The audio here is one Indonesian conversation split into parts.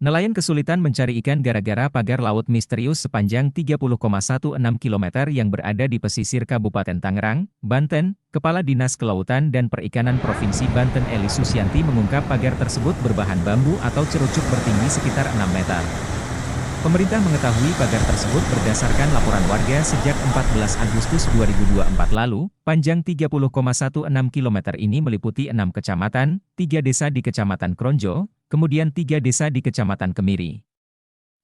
Nelayan kesulitan mencari ikan gara-gara pagar laut misterius sepanjang 30,16 km yang berada di pesisir Kabupaten Tangerang, Banten. Kepala Dinas Kelautan dan Perikanan Provinsi Banten Eli Susyanti mengungkap pagar tersebut berbahan bambu atau cerucuk bertinggi sekitar 6 meter. Pemerintah mengetahui pagar tersebut berdasarkan laporan warga sejak 14 Agustus 2024 lalu. Panjang 30,16 km ini meliputi 6 kecamatan, 3 desa di Kecamatan Kronjo, kemudian 3 desa di Kecamatan Kemiri,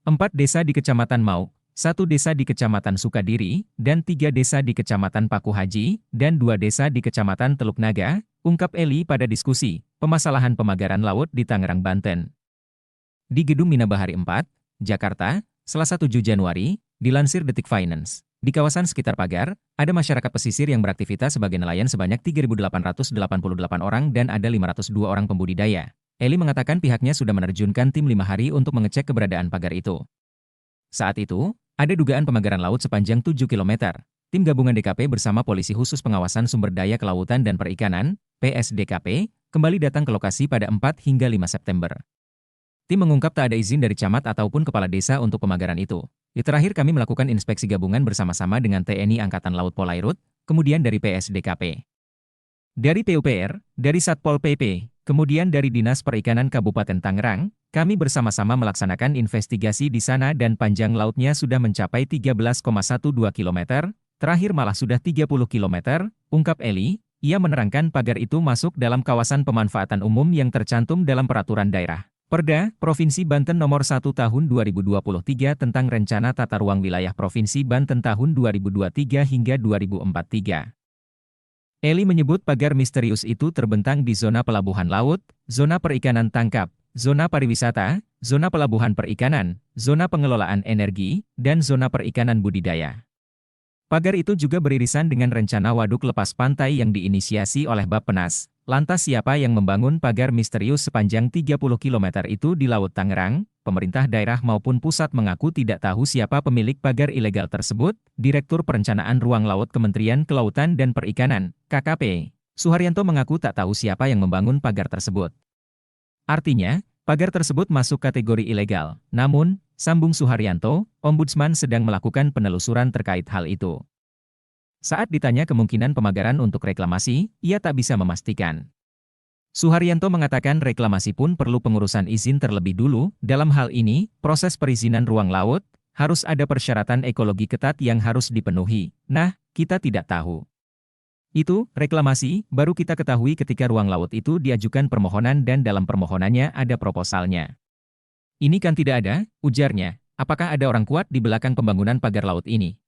4 desa di Kecamatan Mauk, 1 desa di Kecamatan Sukadiri, dan 3 desa di Kecamatan Paku Haji, dan 2 desa di Kecamatan Teluk Naga, ungkap Eli pada diskusi pemasalahan pemagaran laut di Tangerang, Banten. Di Gedung Minabahari 4, Jakarta, Selasa 7 Januari, dilansir Detik Finance. Di kawasan sekitar pagar, ada masyarakat pesisir yang beraktivitas sebagai nelayan sebanyak 3.888 orang dan ada 502 orang pembudidaya. Eli mengatakan pihaknya sudah menerjunkan tim 5 hari untuk mengecek keberadaan pagar itu. Saat itu, ada dugaan pemagaran laut sepanjang 7 km. Tim gabungan DKP bersama Polisi Khusus Pengawasan Sumber Daya Kelautan dan Perikanan, PSDKP, kembali datang ke lokasi pada 4 hingga 5 September. Tim mengungkap tak ada izin dari camat ataupun kepala desa untuk pemagaran itu. Di terakhir kami melakukan inspeksi gabungan bersama-sama dengan TNI Angkatan Laut Polairut, kemudian dari PSDKP. Dari PUPR, dari Satpol PP, kemudian dari Dinas Perikanan Kabupaten Tangerang, kami bersama-sama melaksanakan investigasi di sana dan panjang lautnya sudah mencapai 13,12 km, terakhir malah sudah 30 km, ungkap Eli. Ia menerangkan pagar itu masuk dalam kawasan pemanfaatan umum yang tercantum dalam peraturan daerah. Perda, Provinsi Banten Nomor 1 Tahun 2023 tentang Rencana Tata Ruang Wilayah Provinsi Banten tahun 2023 hingga 2043. Eli menyebut pagar misterius itu terbentang di zona pelabuhan laut, zona perikanan tangkap, zona pariwisata, zona pelabuhan perikanan, zona pengelolaan energi, dan zona perikanan budidaya. Pagar itu juga beririsan dengan rencana waduk lepas pantai yang diinisiasi oleh Bappenas. Lantas siapa yang membangun pagar misterius sepanjang 30 km itu di Laut Tangerang? Pemerintah daerah maupun pusat mengaku tidak tahu siapa pemilik pagar ilegal tersebut. Direktur Perencanaan Ruang Laut Kementerian Kelautan dan Perikanan, KKP, Suharyanto mengaku tak tahu siapa yang membangun pagar tersebut. Artinya, pagar tersebut masuk kategori ilegal. Namun, sambung Suharyanto, Ombudsman sedang melakukan penelusuran terkait hal itu. Saat ditanya kemungkinan pemagaran untuk reklamasi, ia tak bisa memastikan. Suharyanto mengatakan reklamasi pun perlu pengurusan izin terlebih dulu. Dalam hal ini, proses perizinan ruang laut, harus ada persyaratan ekologi ketat yang harus dipenuhi. Nah, kita tidak tahu. Itu, reklamasi, baru kita ketahui ketika ruang laut itu diajukan permohonan dan dalam permohonannya ada proposalnya. Ini kan tidak ada, ujarnya. Apakah ada orang kuat di belakang pembangunan pagar laut ini?